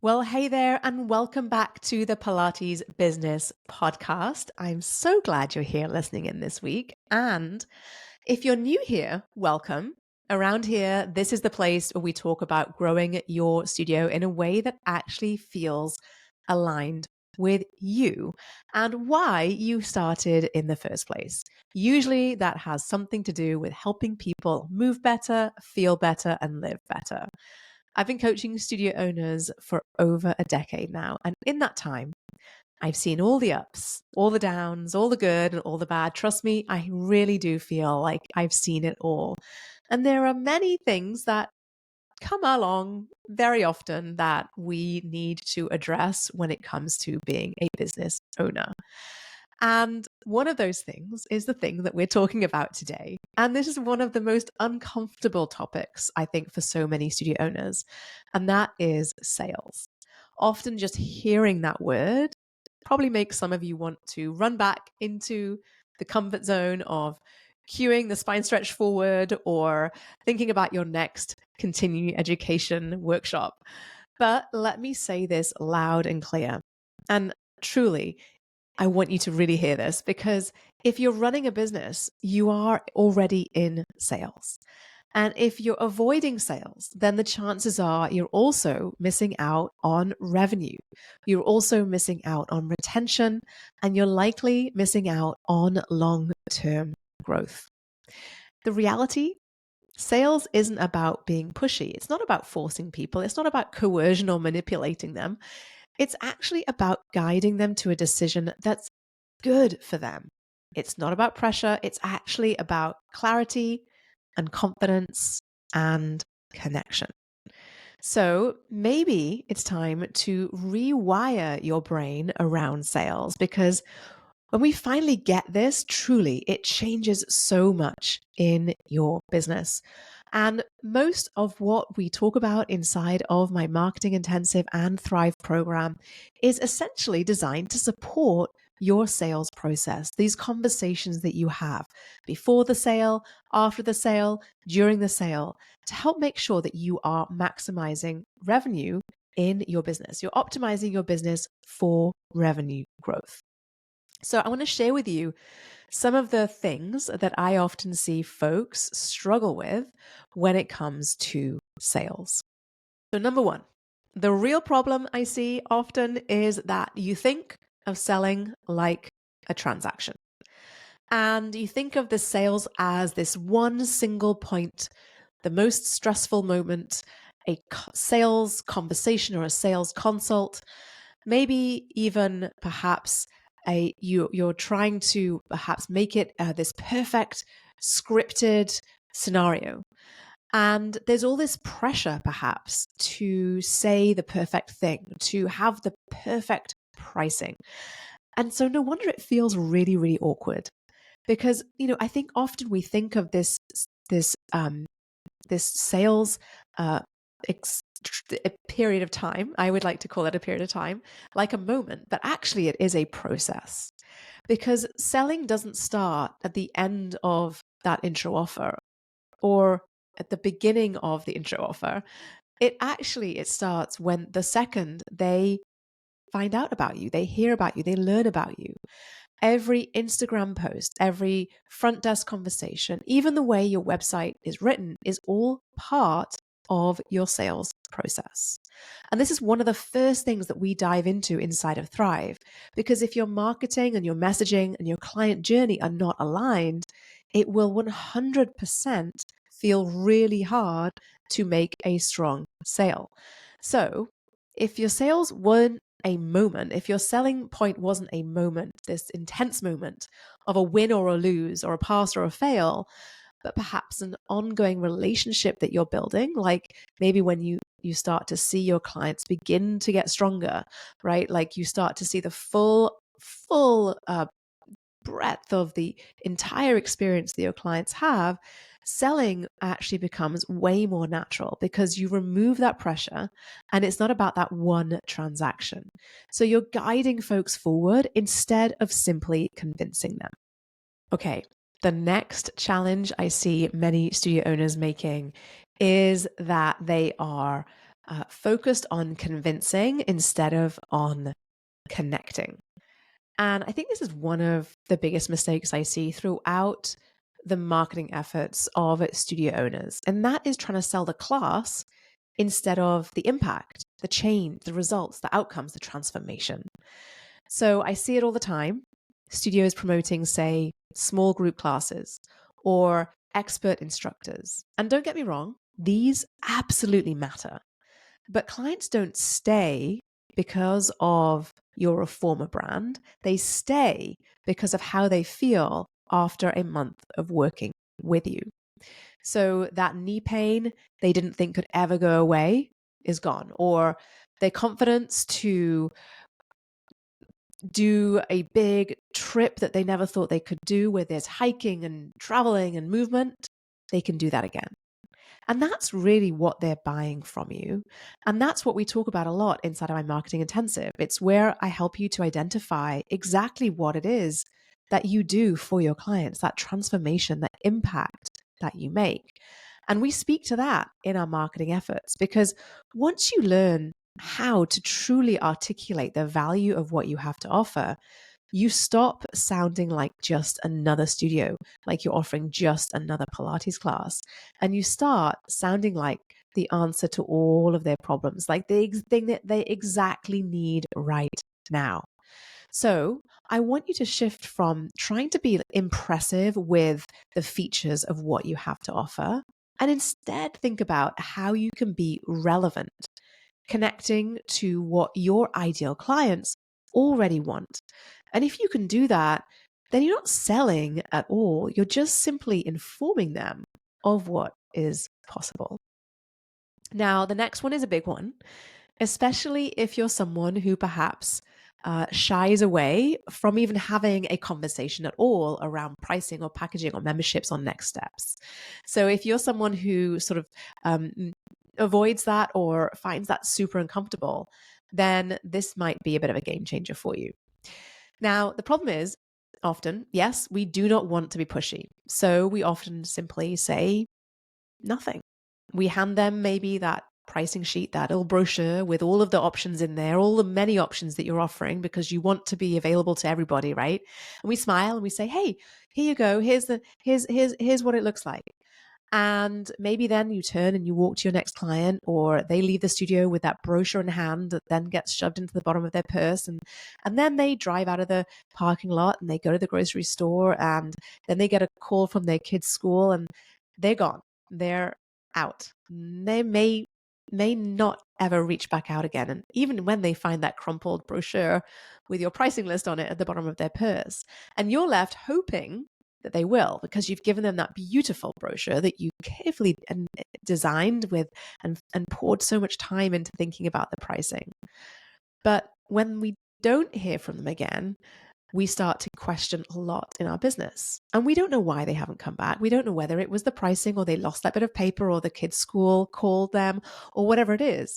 Well, hey there, and welcome back to the Pilates Business Podcast. I'm so glad you're here listening in this week. And if you're new here, welcome. Around here, this is the place where we talk about growing your studio in a way that actually feels aligned with you and why you started in the first place. Usually, that has something to do with helping people move better, feel better, and live better. I've been coaching studio owners for over a decade now. And in that time, I've seen all the ups, all the downs, all the good and all the bad. Trust me, I really do feel like I've seen it all. And there are many things that come along very often that we need to address when it comes to being a business owner. And one of those things is the thing that we're talking about today. And this is one of the most uncomfortable topics, I think, for so many studio owners. And that is sales. Often just hearing that word probably makes some of you want to run back into the comfort zone of cueing the spine stretch forward or thinking about your next continuing education workshop. But let me say this loud and clear. And truly, I want you to really hear this because if you're running a business, you are already in sales. And if you're avoiding sales, then the chances are you're also missing out on revenue. You're also missing out on retention, and you're likely missing out on long-term growth. The reality, sales isn't about being pushy. It's not about forcing people. It's not about coercion or manipulating them. It's actually about guiding them to a decision that's good for them. It's not about pressure. It's actually about clarity and confidence and connection. So maybe it's time to rewire your brain around sales because when we finally get this, truly, it changes so much in your business. And most of what we talk about inside of my Marketing Intensive and Thrive program is essentially designed to support your sales process, these conversations that you have before the sale, after the sale, during the sale, to help make sure that you are maximizing revenue in your business. You're optimizing your business for revenue growth. So I want to share with you some of the things that I often see folks struggle with when it comes to sales. So number one, the real problem I see often is that you think of selling like a transaction. And you think of the sales as this one single point, the most stressful moment, a sales conversation or a sales consult, maybe even perhaps you're trying to perhaps make it this perfect scripted scenario. And there's all this pressure perhaps to say the perfect thing, to have the perfect pricing. And so no wonder it feels really, really awkward because, I think often we think of this sales a period of time, I would like to call it a period of time, like a moment, but actually it is a process because selling doesn't start at the end of that intro offer or at the beginning of the intro offer. It starts when the second they find out about you, they hear about you, they learn about you. Every Instagram post, every front desk conversation, even the way your website is written is all part of your sales process. And this is one of the first things that we dive into inside of Thrive, because if your marketing and your messaging and your client journey are not aligned, it will 100% feel really hard to make a strong sale. So if your sales weren't a moment, if your selling point wasn't a moment, this intense moment of a win or a lose or a pass or a fail, but perhaps an ongoing relationship that you're building, like maybe when you start to see your clients begin to get stronger, right? Like you start to see the full breadth of the entire experience that your clients have, selling actually becomes way more natural because you remove that pressure and it's not about that one transaction. So you're guiding folks forward instead of simply convincing them. Okay, the next challenge I see many studio owners making is that they are focused on convincing instead of on connecting. And I think this is one of the biggest mistakes I see throughout the marketing efforts of studio owners. And that is trying to sell the class instead of the impact, the change, the results, the outcomes, the transformation. So I see it all the time. Studios promoting, say, small group classes or expert instructors. And don't get me wrong, these absolutely matter. But clients don't stay because of your reformer brand. They stay because of how they feel after a month of working with you. So that knee pain they didn't think could ever go away is gone, or their confidence to do a big trip that they never thought they could do, where there's hiking and traveling and movement, they can do that again. And that's really what they're buying from you. And that's what we talk about a lot inside of my marketing intensive. It's where I help you to identify exactly what it is that you do for your clients, that transformation, that impact that you make. And we speak to that in our marketing efforts, because once you learn how to truly articulate the value of what you have to offer, you stop sounding like just another studio, like you're offering just another Pilates class, and you start sounding like the answer to all of their problems, like the thing that they exactly need right now. So I want you to shift from trying to be impressive with the features of what you have to offer, and instead think about how you can be relevant, connecting to what your ideal clients already want. And if you can do that, then you're not selling at all. You're just simply informing them of what is possible. Now, the next one is a big one, especially if you're someone who perhaps shies away from even having a conversation at all around pricing or packaging or memberships or next steps. So if you're someone who sort of avoids that or finds that super uncomfortable, then this might be a bit of a game changer for you. Now, the problem is often, yes, we do not want to be pushy. So we often simply say nothing. We hand them maybe that pricing sheet, that little brochure with all of the options in there, all the many options that you're offering, because you want to be available to everybody, right? And we smile and we say, "Hey, here you go. Here's what it looks like." And maybe then you turn and you walk to your next client, or they leave the studio with that brochure in hand that then gets shoved into the bottom of their purse. And then they drive out of the parking lot and they go to the grocery store, and then they get a call from their kids' school and they're gone. They're out. They may not ever reach back out again. And even when they find that crumpled brochure with your pricing list on it at the bottom of their purse, and you're left hoping that they will, because you've given them that beautiful brochure that you carefully and designed with and poured so much time into thinking about the pricing. But when we don't hear from them again, we start to question a lot in our business. And we don't know why they haven't come back. We don't know whether it was the pricing, or they lost that bit of paper, or the kids' school called them, or whatever it is.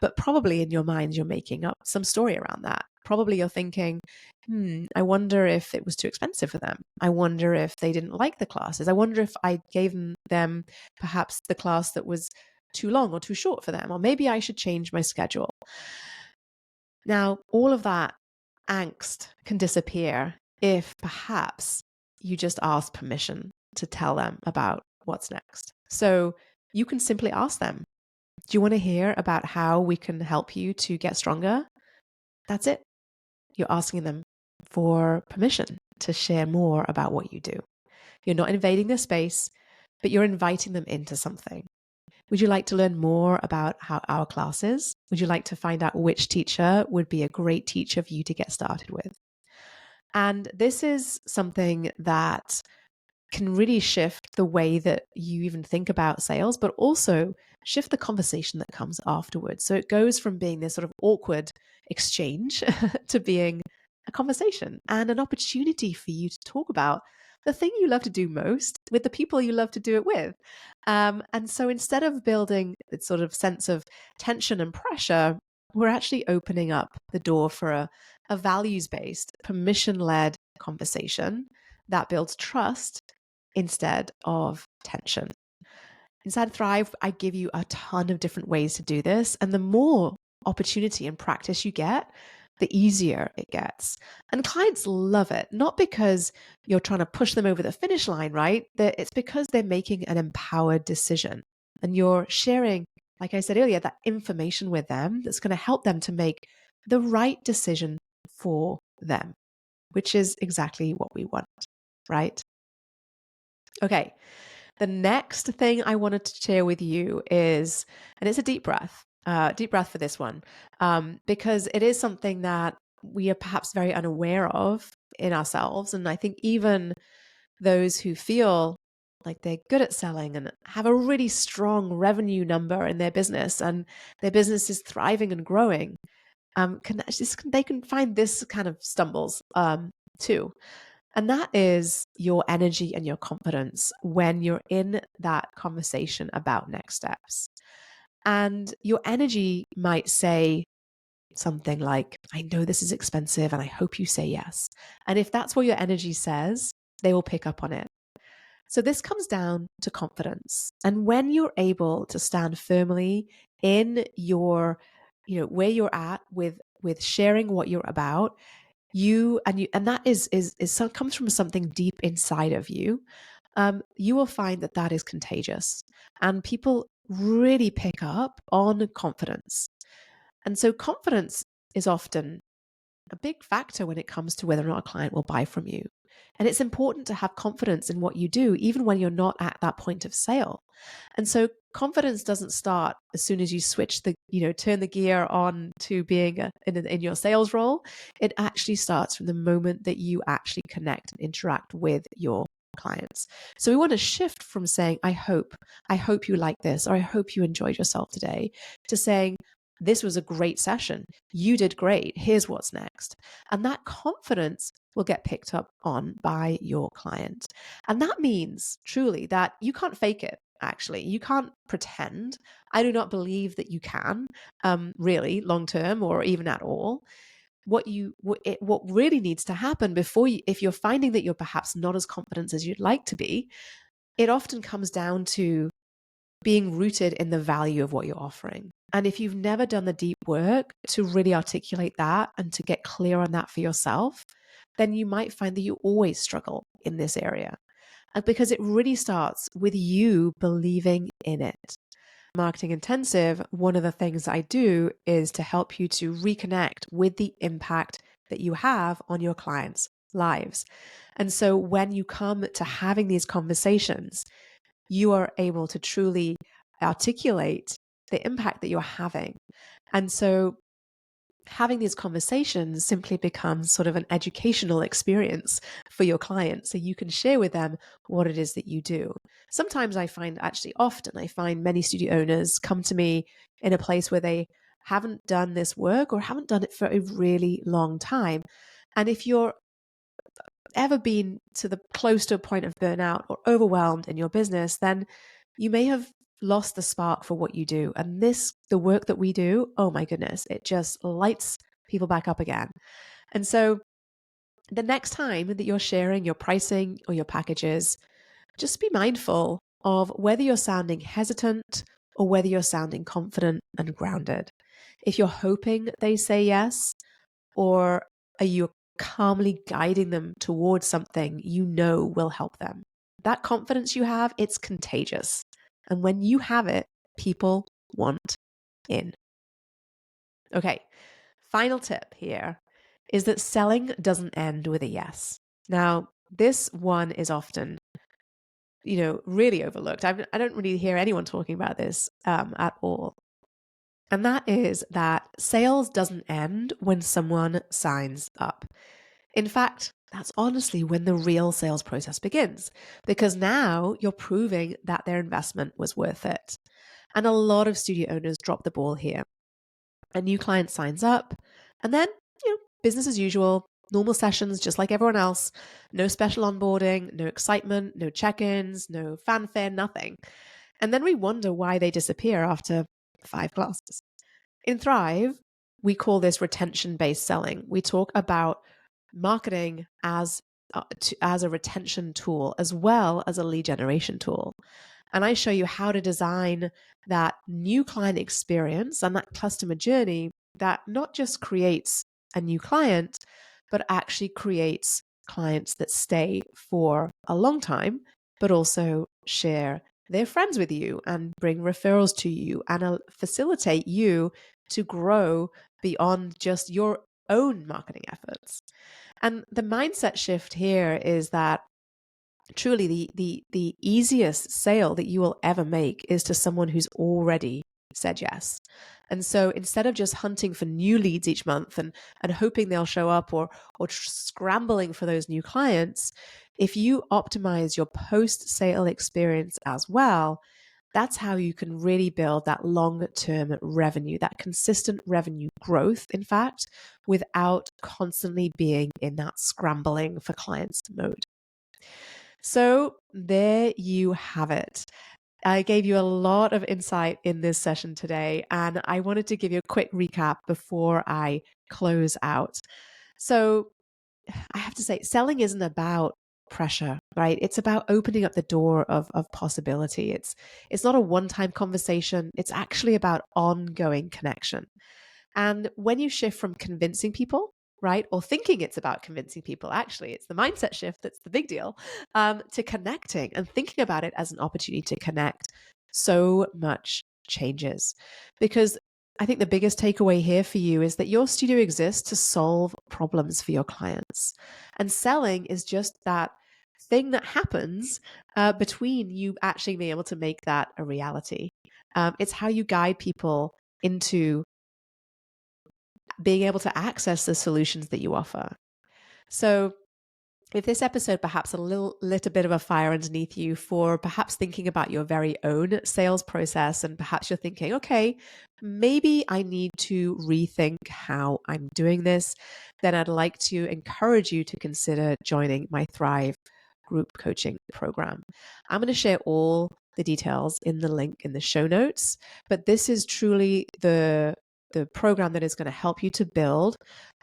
But probably in your mind, you're making up some story around that. Probably you're thinking, I wonder if it was too expensive for them. I wonder if they didn't like the classes. I wonder if I gave them perhaps the class that was too long or too short for them, or maybe I should change my schedule. Now, all of that angst can disappear if perhaps you just ask permission to tell them about what's next. So you can simply ask them, "Do you want to hear about how we can help you to get stronger?" That's it. You're asking them for permission to share more about what you do. You're not invading their space, but you're inviting them into something. Would you like to learn more about how our class is? Would you like to find out which teacher would be a great teacher for you to get started with? And this is something that can really shift the way that you even think about sales, but also shift the conversation that comes afterwards. So it goes from being this sort of awkward exchange to being a conversation and an opportunity for you to talk about the thing you love to do most with the people you love to do it with. And so instead of building this sort of sense of tension and pressure, we're actually opening up the door for a values-based, permission-led conversation that builds trust instead of tension. Inside Thrive, I give you a ton of different ways to do this. And the more opportunity and practice you get, the easier it gets. And clients love it, not because you're trying to push them over the finish line, right? It's because they're making an empowered decision and you're sharing, like I said earlier, that information with them that's going to help them to make the right decision for them, which is exactly what we want, right? Okay. The next thing I wanted to share with you is, and it's a deep breath for this one, because it is something that we are perhaps very unaware of in ourselves. And I think even those who feel like they're good at selling and have a really strong revenue number in their business and their business is thriving and growing, they can find this kind of stumbles too. And that is your energy and your confidence when you're in that conversation about next steps. And your energy might say something like, I know this is expensive and I hope you say yes. And if that's what your energy says, they will pick up on it. So this comes down to confidence. And when you're able to stand firmly in your, where you're at with sharing what you're about, and that is comes from something deep inside of you. You will find that that is contagious, and people really pick up on confidence. And so confidence is often a big factor when it comes to whether or not a client will buy from you. And it's important to have confidence in what you do, even when you're not at that point of sale. And so confidence doesn't start as soon as you turn the gear on to being in your sales role. It actually starts from the moment that you actually connect and interact with your clients. So we want to shift from saying, I hope you like this, or I hope you enjoyed yourself today, to saying, this was a great session. You did great. Here's what's next. And that confidence will get picked up on by your client. And that means truly that you can't fake it. Actually, you can't pretend. I do not believe that you can, really, long term or even at all. What really needs to happen if you're finding that you're perhaps not as confident as you'd like to be, it often comes down to being rooted in the value of what you're offering. And if you've never done the deep work to really articulate that and to get clear on that for yourself, then you might find that you always struggle in this area. Because it really starts with you believing in it. Marketing Intensive, one of the things I do is to help you to reconnect with the impact that you have on your clients' lives. And so when you come to having these conversations, you are able to truly articulate the impact that you're having. And so having these conversations simply becomes sort of an educational experience for your clients, so you can share with them what it is that you do. Sometimes often I find many studio owners come to me in a place where they haven't done this work or haven't done it for a really long time. And if you're ever been close to a point of burnout or overwhelmed in your business, then you may have lost the spark for what you do. And the work that we do, oh my goodness, it just lights people back up again. And so the next time that you're sharing your pricing or your packages, just be mindful of whether you're sounding hesitant or whether you're sounding confident and grounded. If you're hoping they say yes, or are you calmly guiding them towards something you know will help them? That confidence you have, it's contagious. And when you have it, people want in. Okay, final tip here is that selling doesn't end with a yes. Now, this one is often, really overlooked. I don't really hear anyone talking about this at all. And that is that sales doesn't end when someone signs up. In fact, that's honestly when the real sales process begins, because now you're proving that their investment was worth it. And a lot of studio owners drop the ball here. A new client signs up, and then, business as usual, normal sessions just like everyone else, no special onboarding, no excitement, no check-ins, no fanfare, nothing. And then we wonder why they disappear after 5 classes. In Thrive, we call this retention-based selling. We talk about marketing as a retention tool as well as a lead generation tool. And I show you how to design that new client experience and that customer journey that not just creates a new client, but actually creates clients that stay for a long time, but also share their friends with you and bring referrals to you and facilitate you to grow beyond just your own marketing efforts. And the mindset shift here is that truly the easiest sale that you will ever make is to someone who's already said yes. And so instead of just hunting for new leads each month and hoping they'll show up or scrambling for those new clients, if you optimize your post-sale experience as well, that's how you can really build that long-term revenue, that consistent revenue growth, in fact, without constantly being in that scrambling for clients mode. So there you have it. I gave you a lot of insight in this session today, and I wanted to give you a quick recap before I close out. So I have to say, selling isn't about pressure, right? It's about opening up the door of possibility. It's not a one-time conversation. It's actually about ongoing connection. And when you shift from convincing people, right, or thinking it's about convincing people, actually, it's the mindset shift that's the big deal, to connecting and thinking about it as an opportunity to connect, so much changes. Because I think the biggest takeaway here for you is that your studio exists to solve problems for your clients. And selling is just that thing that happens between you actually being able to make that a reality. It's how you guide people into being able to access the solutions that you offer. So if this episode perhaps lit a bit of a fire underneath you for perhaps thinking about your very own sales process, and perhaps you're thinking, okay, maybe I need to rethink how I'm doing this, then I'd like to encourage you to consider joining my Thrive group coaching program. I'm going to share all the details in the link in the show notes, but this is truly the program that is going to help you to build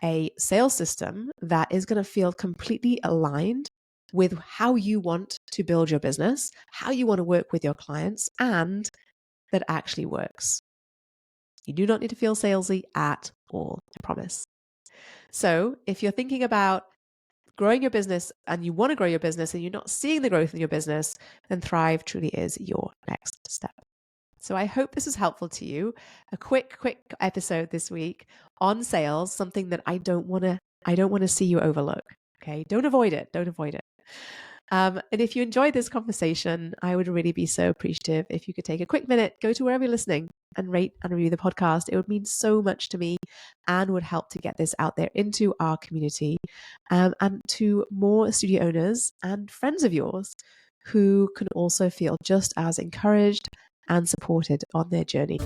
a sales system that is going to feel completely aligned with how you want to build your business, how you want to work with your clients, and that actually works. You do not need to feel salesy at all, I promise. So if you're thinking about growing your business and you want to grow your business and you're not seeing the growth in your business, then Thrive truly is your next step. So I hope this is helpful to you. A quick episode this week on sales, something that I don't want to see you overlook. Okay, don't avoid it. And if you enjoyed this conversation, I would really be so appreciative if you could take a quick minute, go to wherever you're listening, and rate and review the podcast. It would mean so much to me and would help to get this out there into our community, and to more studio owners and friends of yours who can also feel just as encouraged and supported on their journey.